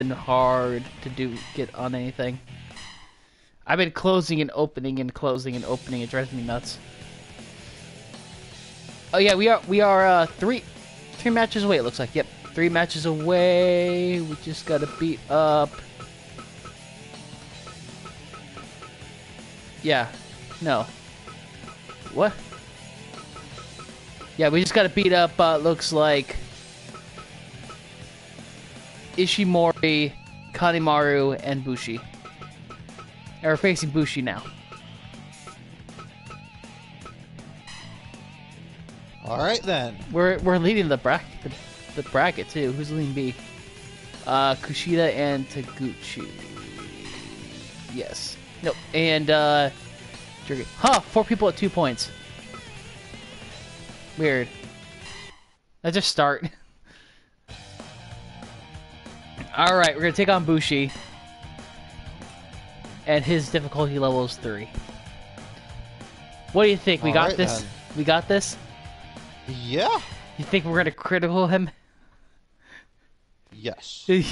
been hard to get on anything. I've been closing and opening and closing and opening. It drives me nuts. Oh yeah, we are three matches away. It looks like. Yep, 3 matches away. We just gotta beat up. Yeah, no. What? Yeah, we just gotta beat up. Looks like Ishimori, Kanemaru, and Bushi. And we're facing Bushi now. All right then. We're leading the bracket too. Who's leading B? Kushida and Taguchi. Yes. Nope. And Jurgen. Huh. 4 people at 2 points. Weird. Let's just start. All right, we're gonna take on Bushi, and his difficulty level is 3. What do you think? We got this. Then. We got this. Yeah. You think we're gonna critical him? Yes. You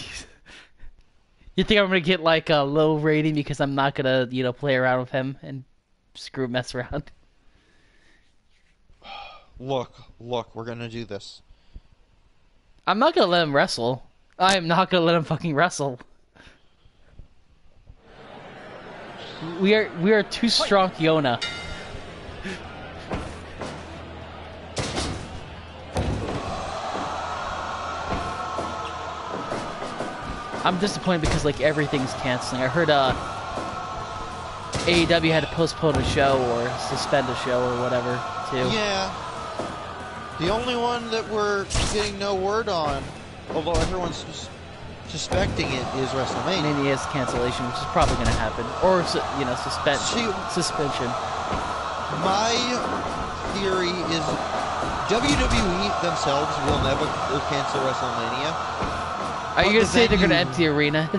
think I'm gonna get like a low rating because I'm not gonna, play around with him and mess around? Look, we're gonna do this. I'm not gonna let him wrestle. I am not gonna let him fucking wrestle. We are too strong, Yona. I'm disappointed because like everything's canceling. I heard AEW had to postpone a show or suspend a show or whatever too. Yeah. The only one that we're getting no word on, although everyone's suspecting it, is WrestleMania. Mania's cancellation, which is probably going to happen, or suspension. My theory is WWE themselves will never cancel WrestleMania. Are you going to say they're going to empty the arena?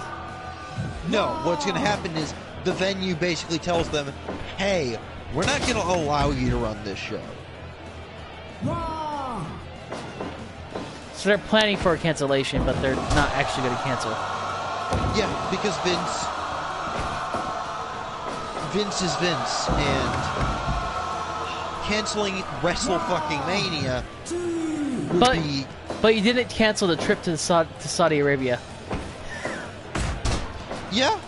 No, what's going to happen is the venue basically tells them, hey, we're not going to allow you to run this show. So they're planning for a cancellation, but they're not actually going to cancel. Yeah, because Vince is Vince, and canceling Wrestle-fucking-Mania would be... But you didn't cancel the trip to Saudi Arabia. Yeah.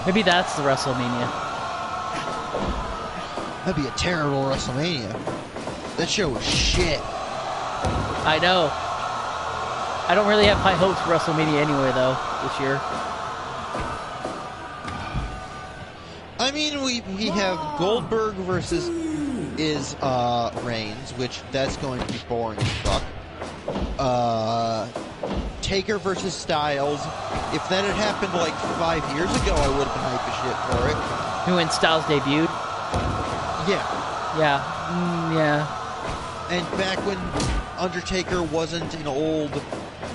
Maybe that's the WrestleMania. That'd be a terrible WrestleMania. That show was shit. I know. I don't really have high hopes for WrestleMania anyway, though, this year. I mean, we have Goldberg versus Reigns, which that's going to be boring as fuck. Taker versus Styles. If that had happened like 5 years ago, I would have been hype as shit for it. When Styles debuted? Yeah. Yeah. Yeah. And back when Undertaker wasn't an old,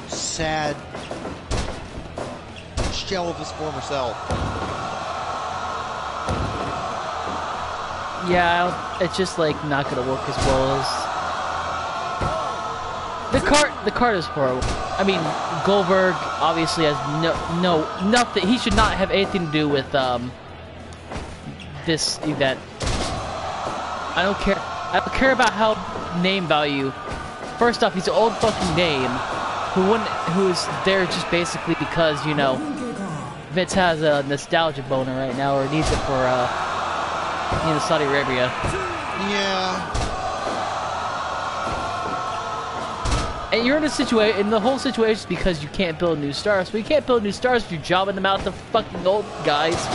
sad shell of his former self. Yeah, it's just like not gonna work as well as the card is horrible. I mean, Goldberg obviously has nothing. He should not have anything to do with this event. I don't care about how name value. First off, he's an old fucking name who's there just basically because Vince has a nostalgia boner right now or needs it for Saudi Arabia. Yeah. And you're in a situation, and the whole situation is because you can't build new stars. But you can't build new stars if you're jobbing them out to fucking old guys.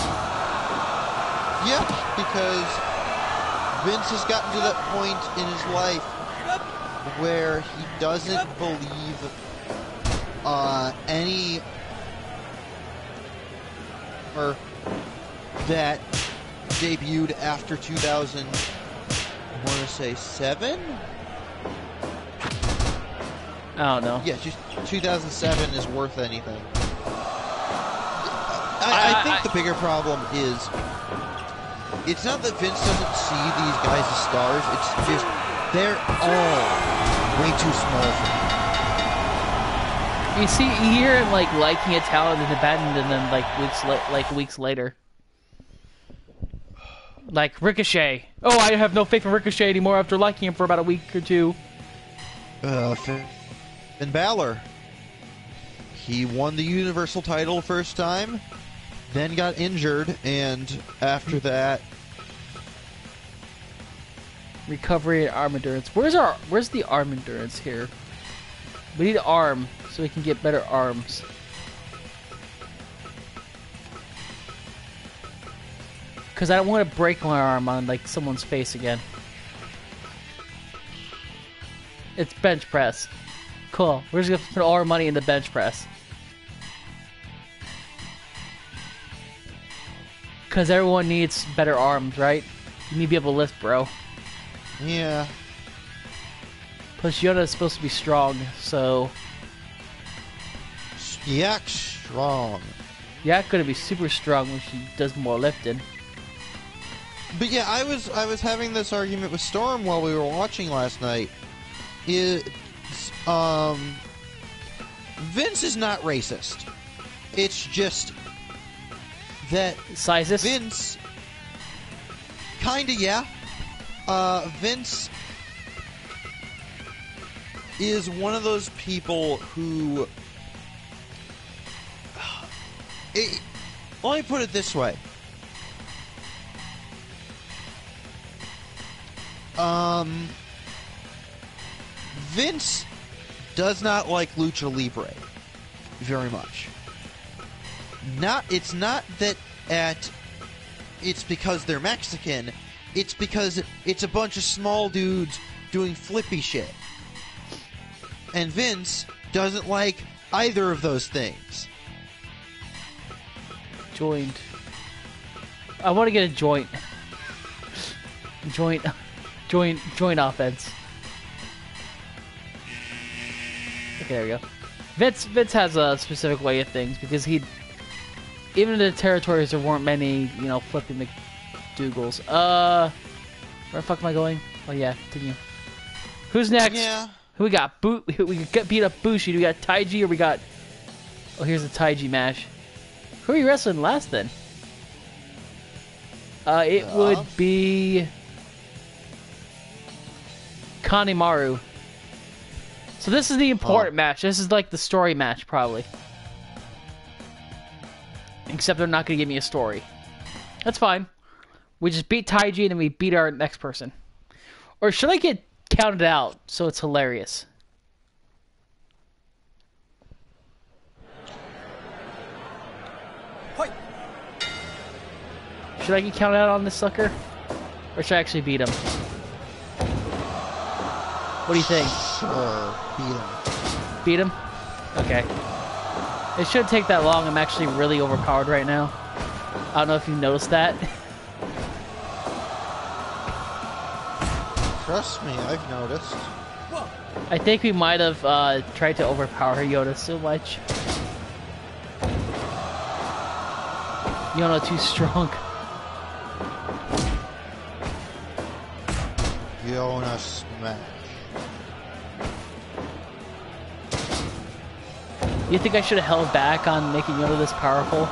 Yeah, because Vince has gotten to that point in his life where he doesn't believe that debuted after 2000, I want to say 7? I don't know. Yeah, 2007 is worth anything. I think the bigger problem is, it's not that Vince doesn't see these guys as stars, it's just They're all way too small for me. You see, you hear him like liking a talent and abandoned them like weeks later. Like Ricochet. Oh, I have no faith in Ricochet anymore after liking him for about a week or two. Finn Balor. He won the Universal title first time, then got injured, and after that... Recovery and arm endurance. Where's the arm endurance here? We need arm so we can get better arms. Because I don't want to break my arm on like someone's face again. It's bench press. Cool. We're just gonna put all our money in the bench press. Because everyone needs better arms, right? You need to be able to lift, bro. Yeah. Plus, Yona is supposed to be strong, so... Yak strong. Yak gonna be super strong when she does more lifting. But yeah, I was having this argument with Storm while we were watching last night. Vince is not racist. It's just that Sizes? Vince, kinda, yeah. Vince is one of those people who... let me put it this way. Vince does not like Lucha Libre very much. It's not that it's because they're Mexican. It's because it's a bunch of small dudes doing flippy shit. And Vince doesn't like either of those things. Joined. I want to get a joint. Joint offense. Okay, there we go. Vince has a specific way of things because even in the territories there weren't many, you know, flipping McDougals. Where the fuck am I going? Oh yeah, continue. Who's next? Yeah. Who we got? We got beat up Bushi. Do we got Taiji or we got... Oh, here's the Taiji Mash. Who are you wrestling last then? It would be... Kanemaru. So this is the important match. This is like the story match, probably. Except they're not going to give me a story. That's fine. We just beat Taiji and then we beat our next person. Or should I get counted out so it's hilarious? Should I get counted out on this sucker? Or should I actually beat him? What do you think? Beat him. Beat him? Okay. It shouldn't take that long. I'm actually really overpowered right now. I don't know if you noticed that. Trust me, I've noticed. I think we might have tried to overpower Yona so much. Yona too strong. Yona smash. You think I should have held back on making Yona this powerful?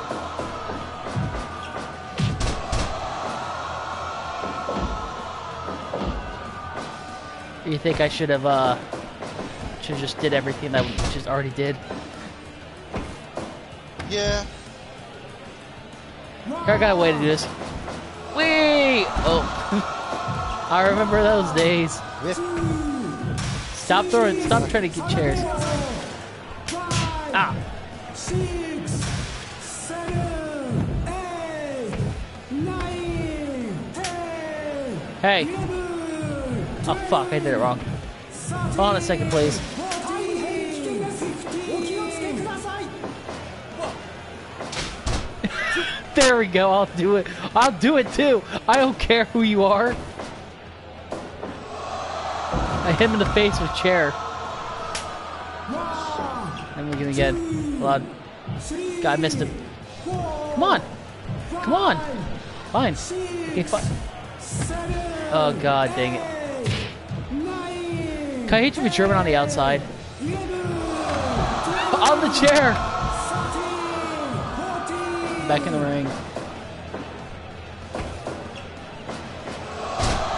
Or you think I should have just did everything that we just already did? Yeah. I got a way to do this. Whee! Oh. I remember those days. Stop trying to get chairs. Ah. 6, 7, 8, 9, 10. Hey. Oh fuck, I did it wrong. Hold on a second, please. There we go, I'll do it. I'll do it too. I don't care who you are. I hit him in the face with a chair. And we're gonna get blood. God, I missed him. Come on. Come on. Fine. Okay, fine. Oh god, dang it. Can I hit you with German on the outside? On the chair! Back in the ring.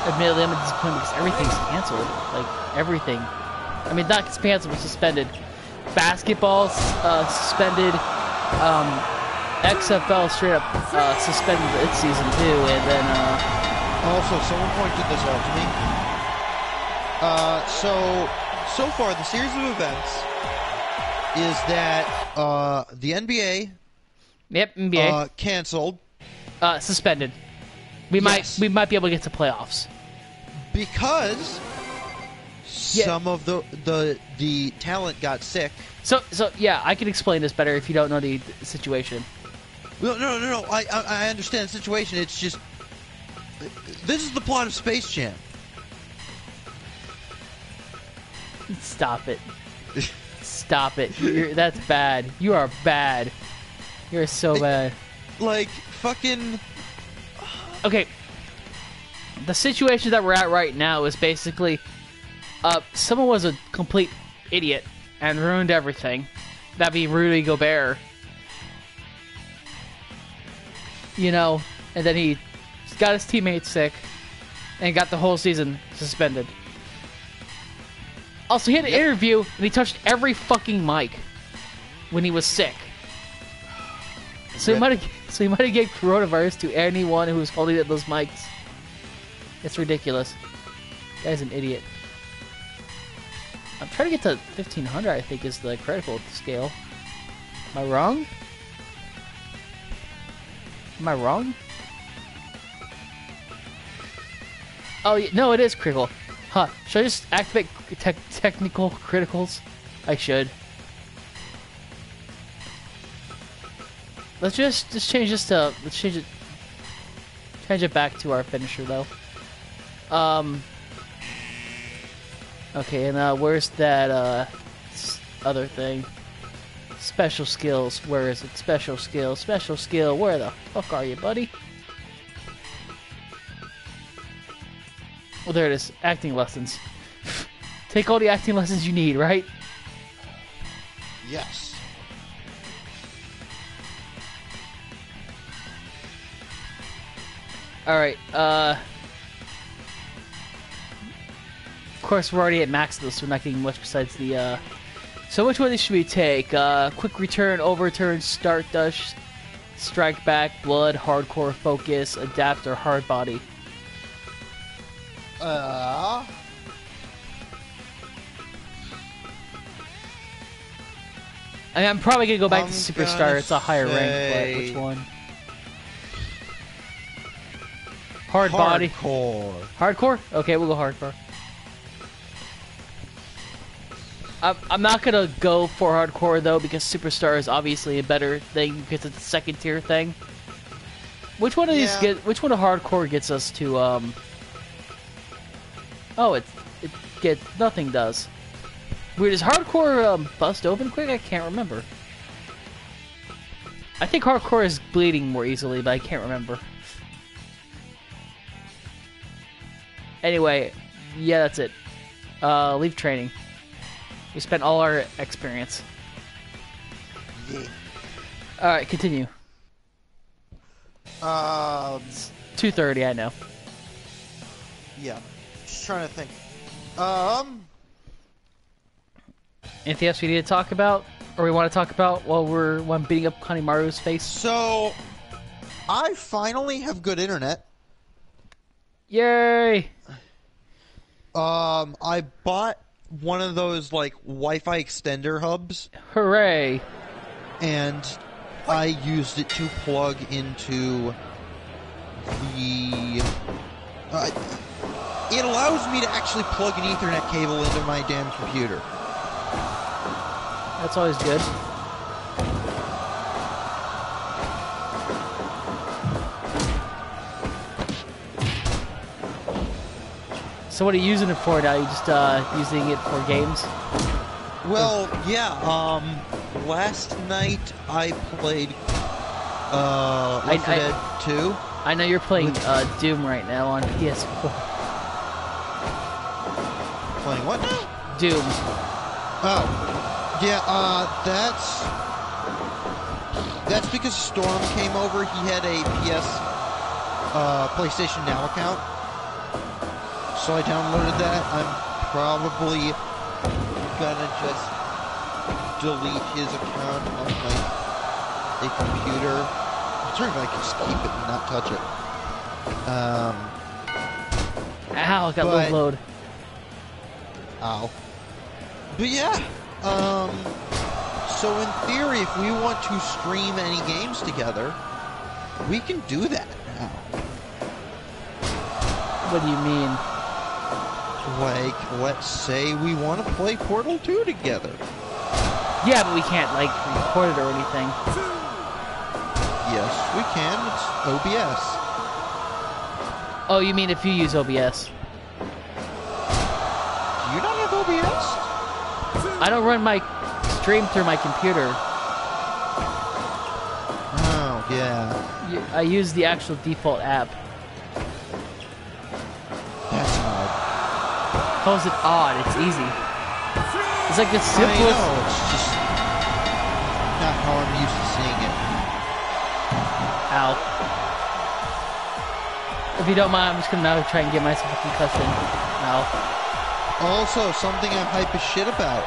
Admittedly, I'm disappointed because everything's canceled. Like, everything. I mean, not canceled, but suspended. Basketball's suspended. XFL straight up suspended its season too, and then also someone pointed this out to me. So far the series of events is that the NBA, NBA canceled, suspended. We might be able to get to playoffs because some of the talent got sick. So yeah, I can explain this better if you don't know the situation. No. I understand the situation. It's just this is the plot of Space Jam. Stop it. Stop it. That's bad. You are bad. You're so bad. Like fucking. Okay. The situation that we're at right now is basically, someone was a complete idiot and ruined everything. That'd be Rudy Gobert. You know, and then he got his teammates sick and got the whole season suspended. Also, he had an interview and he touched every fucking mic when he was sick. So he might have gave coronavirus to anyone who was holding those mics. It's ridiculous. Guy's an idiot. I'm trying to get to 1500. I think is the critical scale. Am I wrong? Am I wrong? Oh, yeah, no, it is critical. Huh. Should I just activate technical criticals? I should. Let's just change this to... Let's change it back to our finisher, though. Okay, and where's that, other thing? Special skills. Where is it? Special skill. Special skill. Where the fuck are you, buddy? Well, there it is. Acting lessons. Take all the acting lessons you need, right? Yes. Alright, of course, we're already at max though, so we're not getting much besides the, So which one should we take? Quick return, overturn, start dash, strike back, blood, hardcore, focus, adapt, or hard body? I mean, I'm probably gonna go back to Superstar. It's a higher rank, but which one? Hard body. Hardcore? Okay, we'll go hardcore. I'm not gonna go for hardcore though because Superstar is obviously a better thing because it's a second tier thing. Which one of these which one of hardcore gets us to Oh, it gets nothing does. Weird, does hardcore bust open quick? I can't remember. I think hardcore is bleeding more easily, but I can't remember. Anyway, yeah, that's it. Leave training. We spent all our experience. Yeah. Alright, continue. It's 2:30, I know. Yeah. Just trying to think. Anything else we need to talk about? Or we want to talk about while I'm beating up Kanemaru's face? So, I finally have good internet. Yay! I bought one of those, like, Wi-Fi extender hubs. Hooray! And I used it to plug into the... it allows me to actually plug an Ethernet cable into my damn computer. That's always good. So what are you using it for now? You just using it for games? Well, yeah, last night I played Left 4 Dead 2. I know you're playing Doom right now on PS4. Playing what now? Doom. Oh. Yeah, that's because Storm came over. He had a PlayStation Now account. So I downloaded that. I'm probably gonna just delete his account on a computer. I'm trying to just keep it and not touch it. Ow, got low load. Ow. But yeah, so in theory, if we want to stream any games together, we can do that now. What do you mean? Like, let's say we want to play Portal 2 together. Yeah, but we can't, like, record it or anything. Yes, we can. It's OBS. Oh, you mean if you use OBS? Do you not have OBS? I don't run my stream through my computer. Oh, yeah. I use the actual default app. That's odd. How is it odd? It's easy. It's like the simplest... I know, it's just not how I'm used to seeing it. Ow. If you don't mind, I'm just gonna now try and give myself a concussion. Ow. Also, something I'm hype as shit about.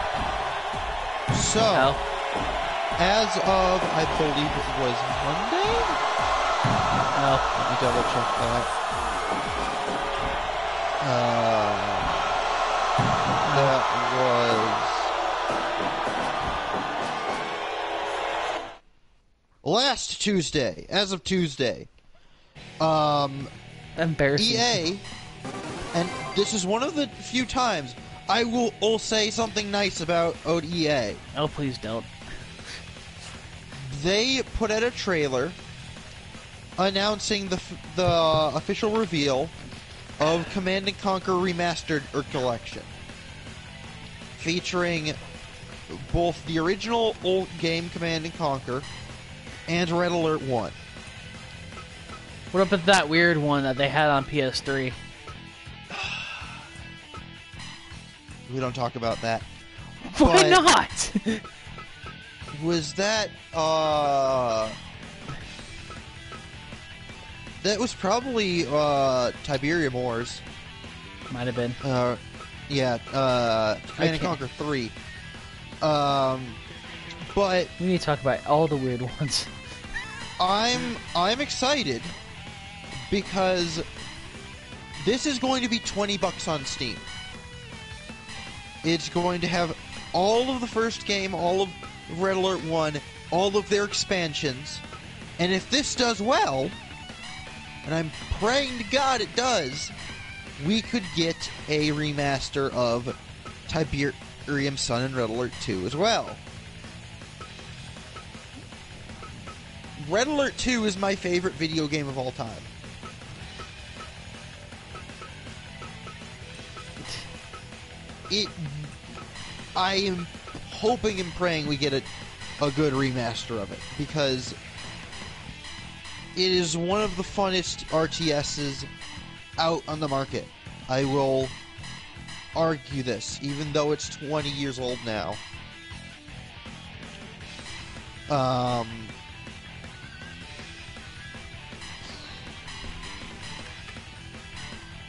So, Ow. as of, I believe it was Monday? Ow. Let me double check that. That was last Tuesday. As of Tuesday, Embarrassing. EA, and this is one of the few times I will say something nice about EA. Oh, please don't. They put out a trailer announcing the official reveal of Command & Conquer Remastered Collection, featuring both the original old game Command & Conquer and Red Alert 1. What about that weird one that they had on PS3? We don't talk about that. Why But not? Was that, that was probably, Tiberia Moors. Might have been. Yeah, Command & Conquer 3. But We need to talk about all the weird ones. I'm excited because this is going to be $20 on Steam. It's going to have all of the first game, all of Red Alert 1, all of their expansions, and if this does well, and I'm praying to God it does, we could get a remaster of Tiberium Sun and Red Alert 2 as well. Red Alert 2 is my favorite video game of all time. I am hoping and praying we get a good remaster of it, because it is one of the funnest RTSs out on the market. I will argue this, even though it's 20 years old now.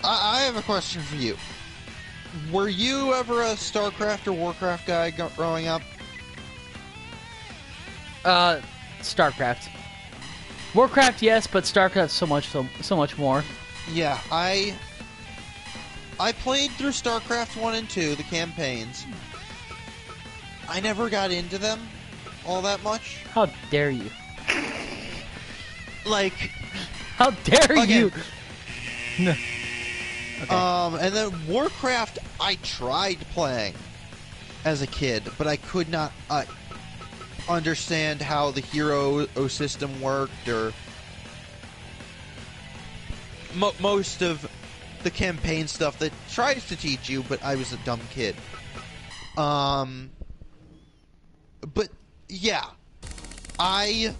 I have a question for you. Were you ever a StarCraft or Warcraft guy growing up? StarCraft. Warcraft, yes, but StarCraft so much more. Yeah, I played through StarCraft 1 and 2, the campaigns. I never got into them all that much. How dare you? Like, how dare you? No. Okay. And then Warcraft, I tried playing as a kid, but I could not understand how the hero system worked, or most of the campaign stuff that tries to teach you, but I was a dumb kid. But yeah, I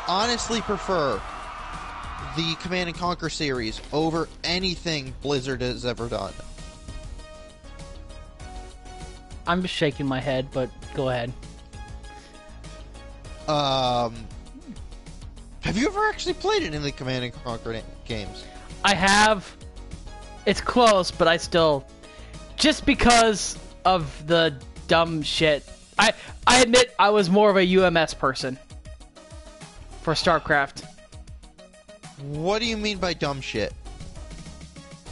honestly prefer the Command & Conquer series over anything Blizzard has ever done. I'm just shaking my head, but go ahead. Have you ever actually played any of the Command and Conquer games? I have. It's close, but I still... Just because of the dumb shit. I admit I was more of a UMS person. For StarCraft. What do you mean by dumb shit?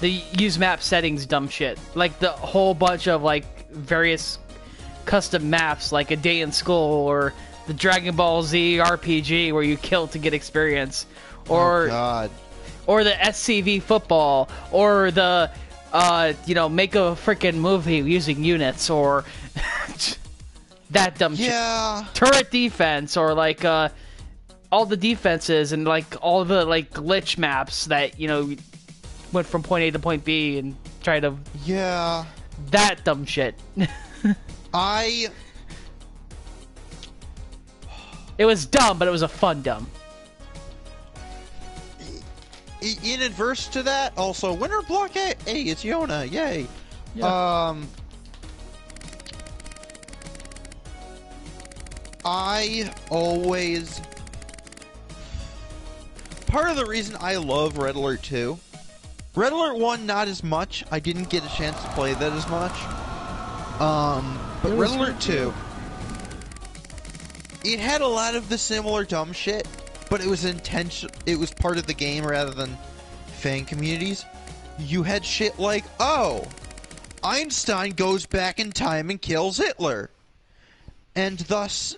The use map settings dumb shit. Like the whole bunch of like various custom maps, like A Day in School or the Dragon Ball Z RPG where you kill to get experience, or oh God. Or the SCV football, or the make a freaking movie using units, or that dumb shit. Yeah. Turret defense, or like all the defenses and like all the like glitch maps that went from point A to point B and try to... Yeah. That dumb shit. It was dumb, but it was a fun dumb. In adverse to that, also, winner block A. Hey, it's Yona. Yay. Yeah. I always... Part of the reason I love Red Alert 2... Red Alert 1, not as much. I didn't get a chance to play that as much. But Red Alert 2... It had a lot of the similar dumb shit, but it was intention. It was part of the game rather than fan communities. You had shit like, oh, Einstein goes back in time and kills Hitler, and thus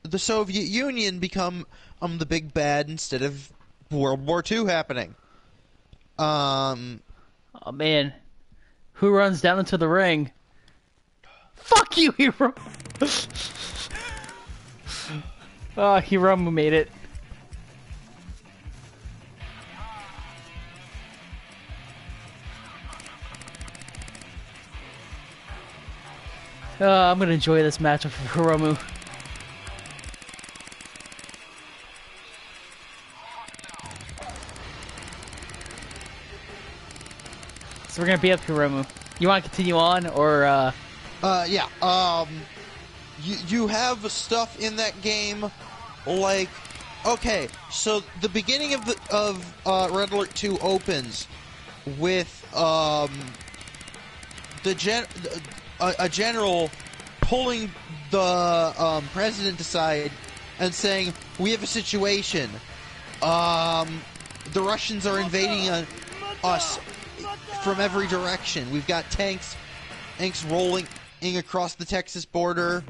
the Soviet Union become the big bad instead of World War II happening. Oh man, who runs down into the ring? Fuck you, Hero. Oh, Hiromu made it. I'm gonna enjoy this match with Hiromu. So we're gonna beat up Hiromu. You want to continue on, or yeah. You have stuff in that game, like, okay, so the beginning of Red Alert 2 opens with a general pulling the president aside and saying, "We have a situation. The Russians are invading us from every direction. We've got tanks rolling across the Texas border."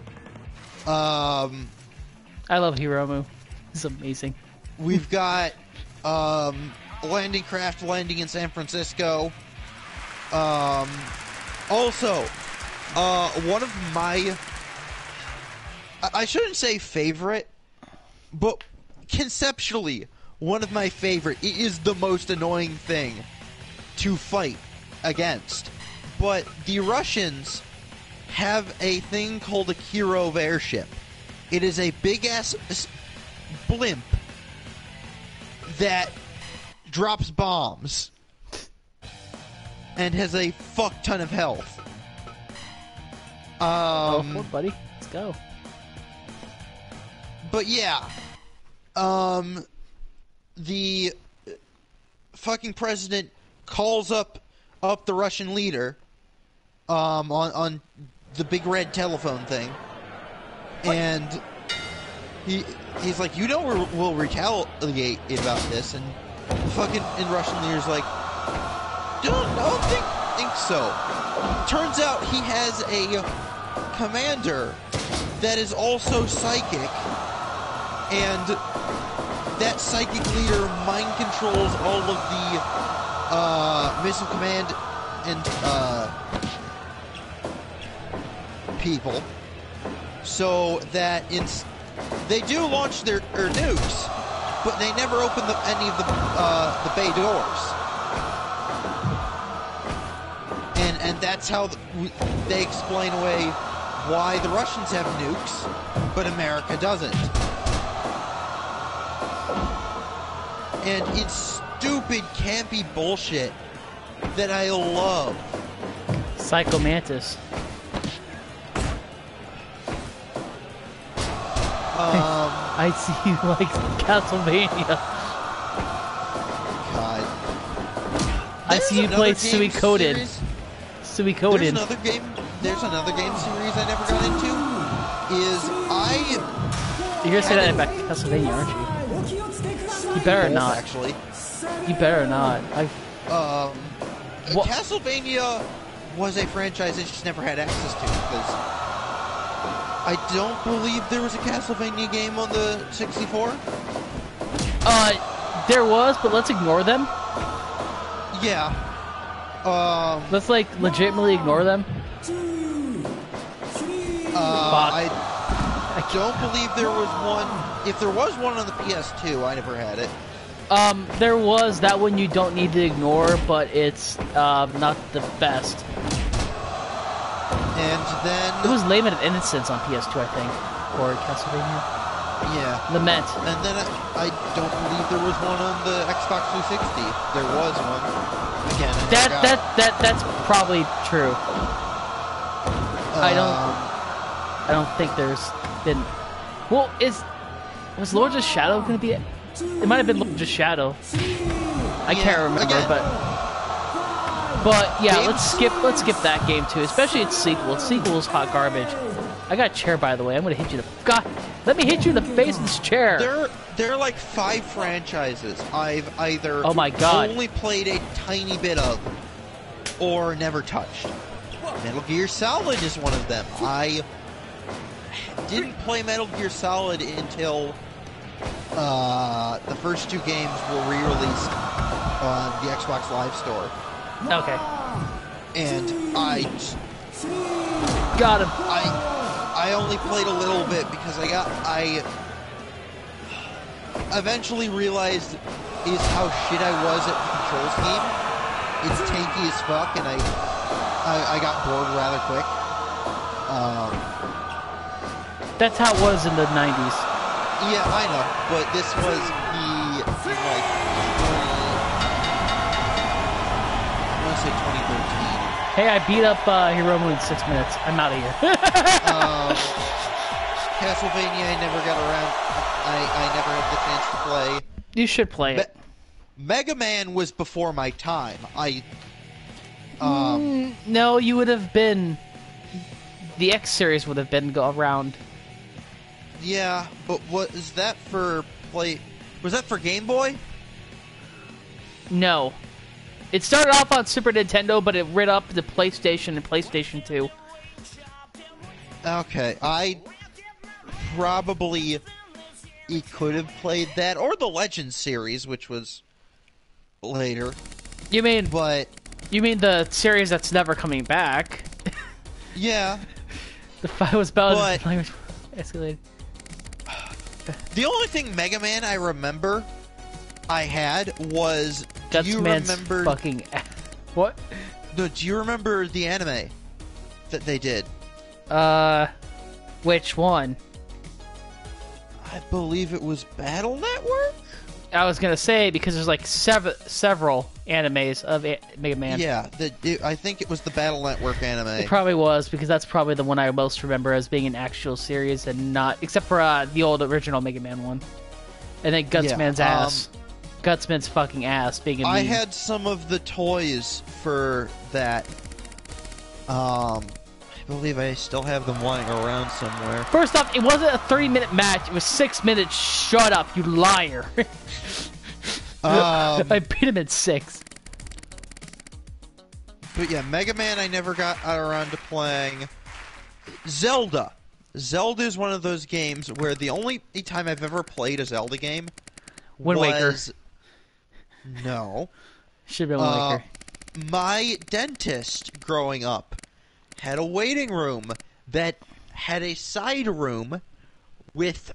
I love Hiromu. He's amazing. We've got landing craft landing in San Francisco. Also, one of my... I shouldn't say favorite, but conceptually, one of my favorite. It is the most annoying thing to fight against. But the Russians have a thing called a Kirov airship. It is a big-ass blimp that drops bombs and has a fuck ton of health. Oh, buddy. Let's go. But yeah, the fucking president calls up the Russian leader on the big red telephone thing, and he's like, we'll retaliate about this, and the fucking Russian leader's like, don't think so. Turns out he has a commander that is also psychic, and that psychic leader mind controls all of the missile command and people, so that they do launch their nukes, but they never open any of the bay doors, and that's how they explain away why the Russians have nukes, but America doesn't. And it's stupid, campy bullshit that I love. Psycho Mantis. I see you like Castlevania. God. I see you play Suikoden. Suikoden. There's another game series I never got into. You're gonna say that about Castlevania, aren't you? You better not. Actually. You better not. Castlevania was a franchise I just never had access to because I don't believe there was a Castlevania game on the 64. There was, but let's ignore them. Yeah. Let's like legitimately ignore them. I don't believe there was one. If there was one on the PS2, I never had it. There was that one you don't need to ignore, but it's not the best. And then it was Lament of Innocence on PS2, I think, or Castlevania. Yeah. Lament. And then I don't believe there was one on the Xbox 360. There was one. Again, that's probably true. I don't think there's been. Well, was Lords of Shadow going to be it? It might have been Lords of Shadow. I can't remember, again. but yeah, let's skip that game too, especially its sequel. Its sequel is hot garbage. I got a chair, by the way. I'm gonna hit you in the God. Let me hit you in the face with this chair. There are like 5 franchises I've either only played a tiny bit of or never touched. Metal Gear Solid is one of them. I didn't play Metal Gear Solid until the first 2 games were re-released on the Xbox Live Store. Okay. And I got him. I only played a little bit because I eventually realized is how shit I was at the control scheme. It's tanky as fuck, and I got bored rather quick. That's how it was in the 90s. Yeah, I know, but this was I want to say 2013. Hey, I beat up Hiromu in 6 minutes. I'm out of here. Castlevania, I never got around. I never had the chance to play. You should play it. Mega Man was before my time. No, you would have been. The X series would have been around. Yeah, but was that for Was that for Game Boy? No. It started off on Super Nintendo, but it rid up the PlayStation and PlayStation 2. Okay, I probably could have played that, or the Legends series, which was later. You mean the series that's never coming back? Yeah. The fight was about language escalated. The only thing Mega Man I remember I had was. Do you remember fucking what? No, do you remember the anime that they did? Which one? I believe it was Battle Network. I was gonna say because there's like several animes of Mega Man. Yeah, I think it was the Battle Network anime. It probably was because that's probably the one I most remember as being an actual series and not, except for the old original Mega Man one. And then Gutsman's ass. Gutsman's fucking ass being a meme. I had some of the toys for that. I believe I still have them lying around somewhere. First off, it wasn't a 30-minute match. It was 6 minutes. Shut up, you liar. I beat him in 6. But yeah, Mega Man I never got around to playing. Zelda. Zelda is one of those games where the only time I've ever played a Zelda game Wind Waker. No. Should have been Wind Waker. My dentist growing up had a waiting room that had a side room with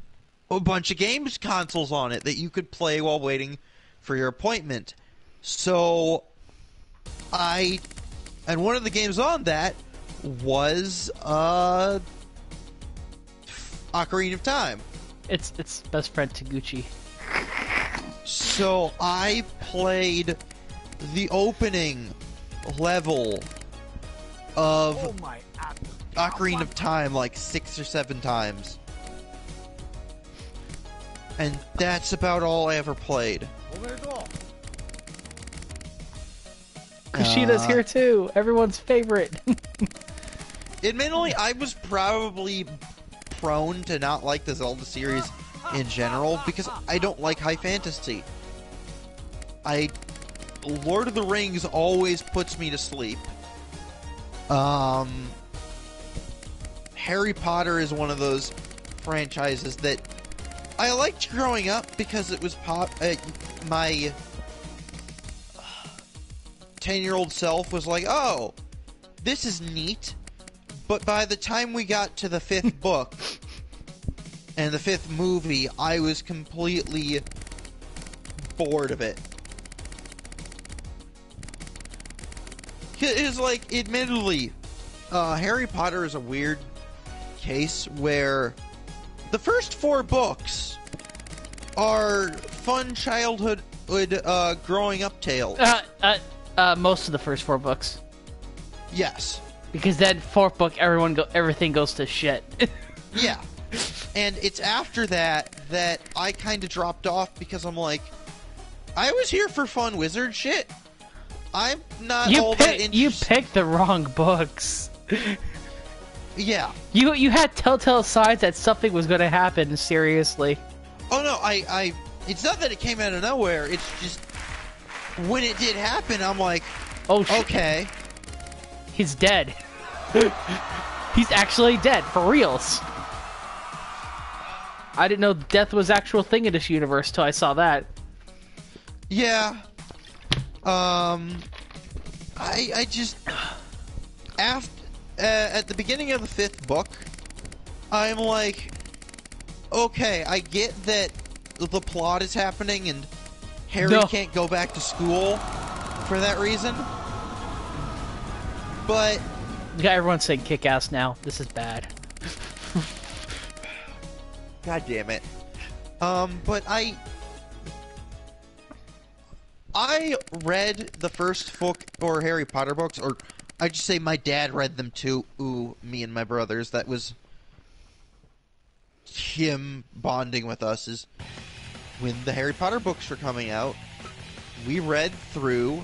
a bunch of games consoles on it that you could play while waiting for your appointment. So and one of the games on that was Ocarina of Time. It's best friend Taguchi. So I played the opening level of Ocarina of Time like 6 or 7 times. And that's about all I ever played. Kushida's here too, everyone's favorite. Admittedly, I was probably prone to not like the Zelda series in general because I don't like high fantasy. Lord of the Rings always puts me to sleep. Harry Potter is one of those franchises that I liked growing up because it was my 10-year-old self was like, oh, this is neat. But by the time we got to the 5th book and the 5th movie, I was completely bored of it. It's like, admittedly, Harry Potter is a weird case where the first 4 books are fun childhood growing up tales. Most of the first 4 books. Yes. Because then 4th book, everything goes to shit. Yeah. And it's after that I kind of dropped off because I'm like, I was here for fun wizard shit. I'm not all that interested. You picked the wrong books. Yeah. You had telltale signs that something was going to happen, seriously. Oh no, it's not that it came out of nowhere, it's just when it did happen, I'm like, oh shit. Okay. He's dead. He's actually dead, for reals. I didn't know death was an actual thing in this universe till I saw that. Yeah. I just at the beginning of the 5th book, I'm like, okay, I get that the plot is happening and Harry can't go back to school for that reason. But yeah, everyone's saying kick ass now. This is bad. God damn it. But I read the first book or Harry Potter books, or I just say my dad read them too. Ooh, me and my brothers. That was him bonding with us. Is when the Harry Potter books were coming out, we read through.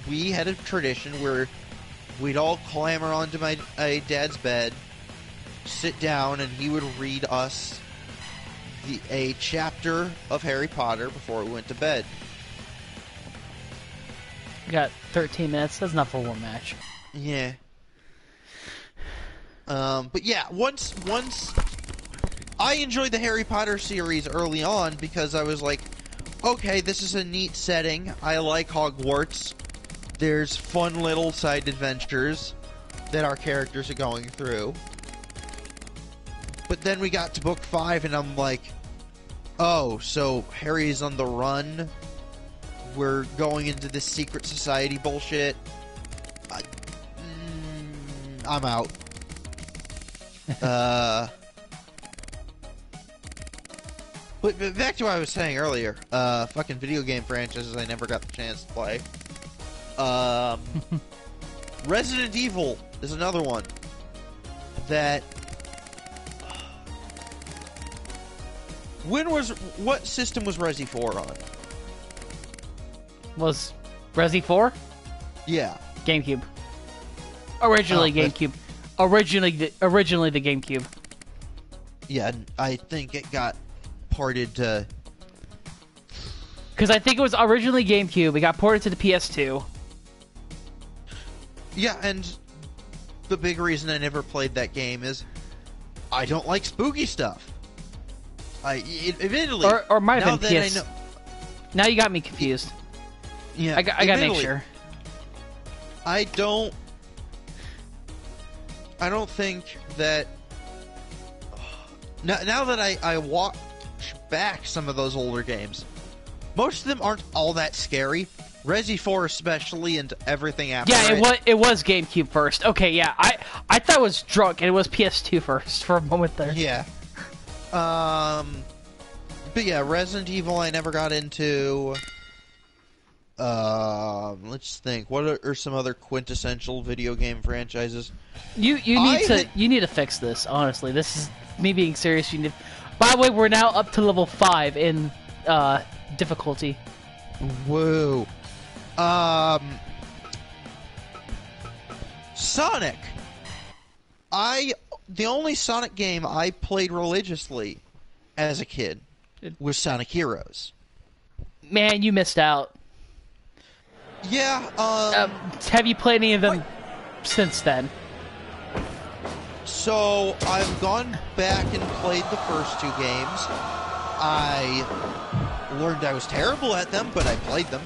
We had a tradition where we'd all clamber onto my dad's bed, sit down, and he would read us a chapter of Harry Potter before we went to bed. We got 13 minutes. That's enough for one match. Yeah. But yeah, once I enjoyed the Harry Potter series early on because I was like, okay, this is a neat setting. I like Hogwarts. There's fun little side adventures that our characters are going through. But then we got to book 5 and I'm like, oh, so Harry's on the run? We're going into this secret society bullshit? I'm out. But back to what I was saying earlier. Fucking video game franchises I never got the chance to play. Resident Evil is another one that... What system was Resi 4 on? Was Resi 4? Yeah. GameCube. Originally GameCube. Originally the GameCube. Yeah, I think it got ported to... Because I think it was originally GameCube. It got ported to the PS2. Yeah, and the big reason I never played that game is I don't like spooky stuff. Admittedly, or might have been PS. Now you got me confused. Yeah, I gotta make sure. I don't think that... Now that I watch back some of those older games, most of them aren't all that scary. Resi 4 especially, and everything after it was GameCube first. Okay, yeah. I thought it was drunk, and it was PS2 first for a moment there. Yeah. But yeah, Resident Evil I never got into. Let's think. What are some other quintessential video game franchises? You need to fix this. Honestly, this is me being serious. By the way, we're now up to level 5 in difficulty. Whoa. Sonic. The only Sonic game I played religiously as a kid was Sonic Heroes. Man, you missed out. Yeah, have you played any of them since then? So, I've gone back and played the first 2 games. I learned I was terrible at them, but I played them.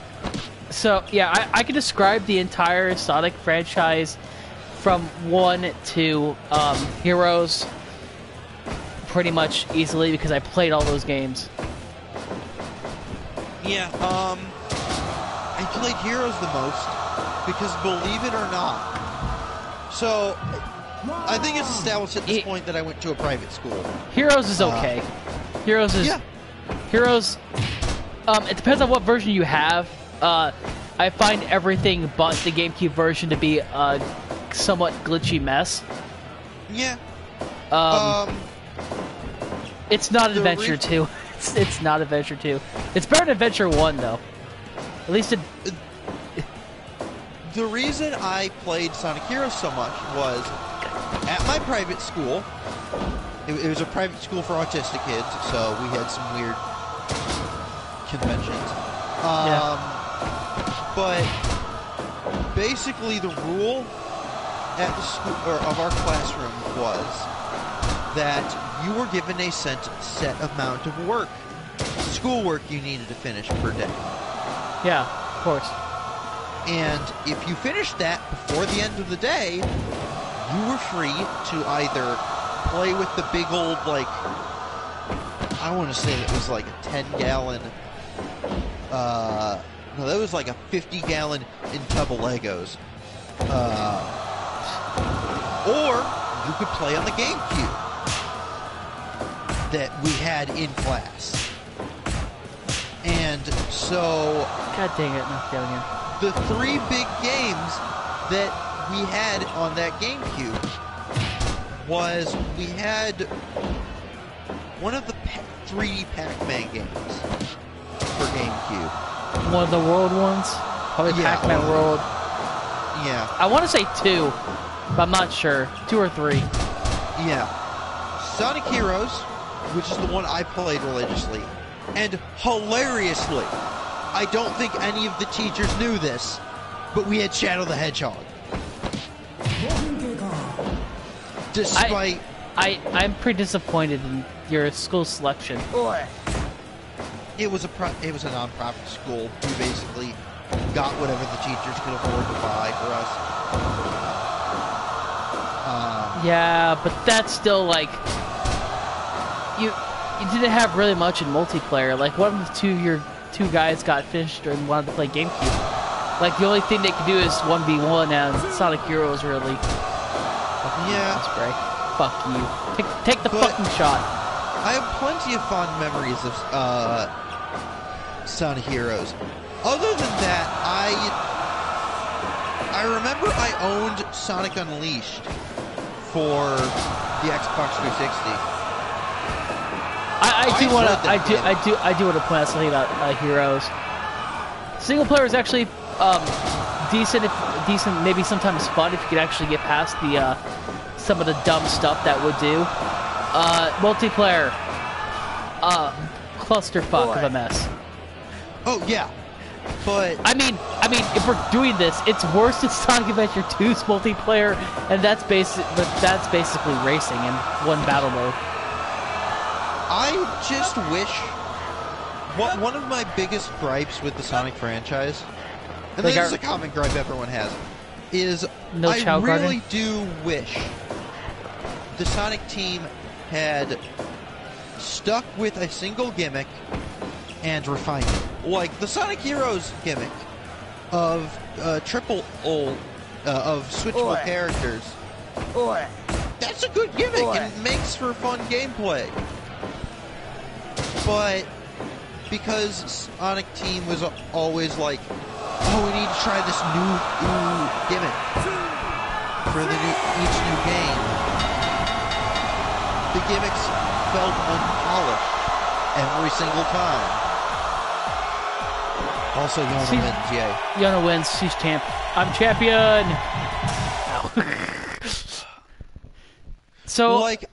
So, yeah, I can describe the entire Sonic franchise from 1 to Heroes pretty much easily because I played all those games. Yeah, I played Heroes the most because, believe it or not, so I think it's established at this point that I went to a private school. Heroes is okay. Heroes is... Yeah. Heroes... it depends on what version you have. I find everything but the GameCube version to be a somewhat glitchy mess. Yeah. It's not Adventure 2. It's not Adventure 2. It's better than Adventure 1, though. At least it... The reason I played Sonic Heroes so much was at my private school. It was a private school for autistic kids, so we had some weird conventions. But basically, the rule at the school or of our classroom was that you were given a set amount of work, schoolwork you needed to finish per day. Yeah, of course. And if you finished that before the end of the day, you were free to either play with the big old, like, I want to say that was like a 10-gallon, no, that was like a 50-gallon in tub of Legos. Or you could play on the GameCube that we had in class. And so... God dang it, not down here. The 3 big games that we had on that GameCube was we had one of the 3D Pac-Man games for GameCube. One of the world ones? Probably Yeah, Pac-Man World. Yeah. I want to say 2, but I'm not sure. 2 or 3. Yeah. Sonic Heroes, which is the one I played religiously, and hilariously, I don't think any of the teachers knew this, but we had Shadow the Hedgehog. Despite... I'm pretty disappointed in your school selection. It was a non-profit school. We basically got whatever the teachers could afford to buy for us. Yeah, but that's still like... You didn't have really much in multiplayer. Like, one of the your two guys got finished and wanted to play GameCube. Like, the only thing they could do is 1v1, and Sonic Heroes really... Yeah. Spray. Fuck you. Take the fucking shot. I have plenty of fond memories of Sonic Heroes. Other than that, I remember I owned Sonic Unleashed for the Xbox 360. I do want to point out something about Heroes. Single player is actually decent, maybe sometimes fun if you could actually get past the some of the dumb stuff that would do. Multiplayer, clusterfuck of a mess. Oh yeah, but I mean, if we're doing this, it's worse than Sonic Adventure 2's multiplayer, and that's basically racing in one battle mode. I just wish... One of my biggest gripes with the Sonic franchise, and this is a common gripe everyone has, is I really do wish the Sonic team had stuck with a single gimmick and refined it. Like the Sonic Heroes gimmick of of switchable characters. That's a good gimmick and it makes for fun gameplay. But because Sonic Team was always like, oh, we need to try this new gimmick for each new game. The gimmicks felt unpolished every single time. Also, Yona wins, yay. Yona wins. She's champ. I'm champion! So... Like,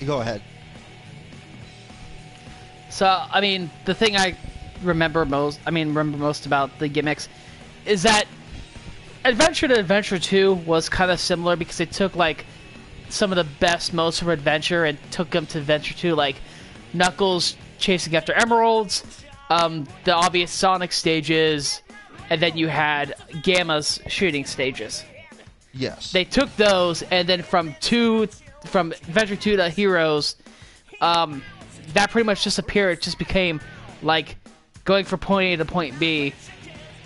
Go ahead. So, I mean, the thing I remember most about the gimmicks is that Adventure to Adventure 2 was kind of similar because they took, like, some of the best modes from Adventure and took them to Adventure 2, like Knuckles chasing after emeralds, the obvious Sonic stages, and then you had Gamma's shooting stages. Yes. They took those, and then from Adventure 2 to Heroes, that pretty much disappeared. It just became, like, going from point A to point B,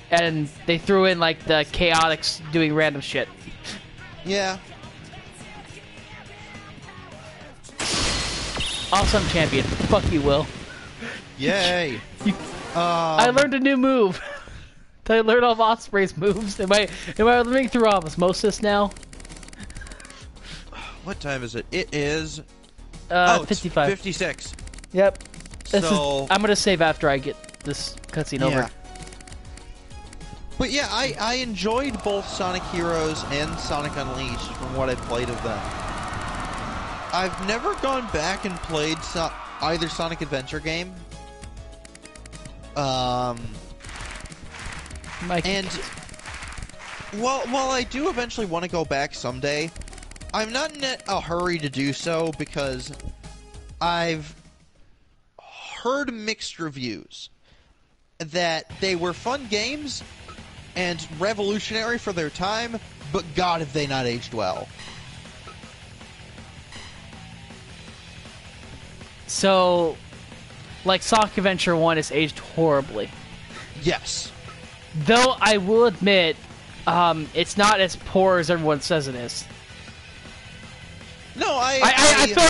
and they threw in, like, the Chaotix doing random shit. Yeah. Awesome champion. Fuck you, Will. Yay. I learned a new move. Did I learn all of Osprey's moves? Am I living through osmosis now? What time is it? It is... 55. 56. Yep. I'm gonna save after I get this cutscene over. But yeah, I enjoyed both Sonic Heroes and Sonic Unleashed from what I've played of them. I've never gone back and played either Sonic Adventure game. And while I do eventually want to go back someday, I'm not in a hurry to do so because I've heard mixed reviews that they were fun games and revolutionary for their time, but God, have they not aged well. So, like, Sonic Adventure 1 is aged horribly. Yes. Though I will admit, it's not as poor as everyone says it is. No, I feel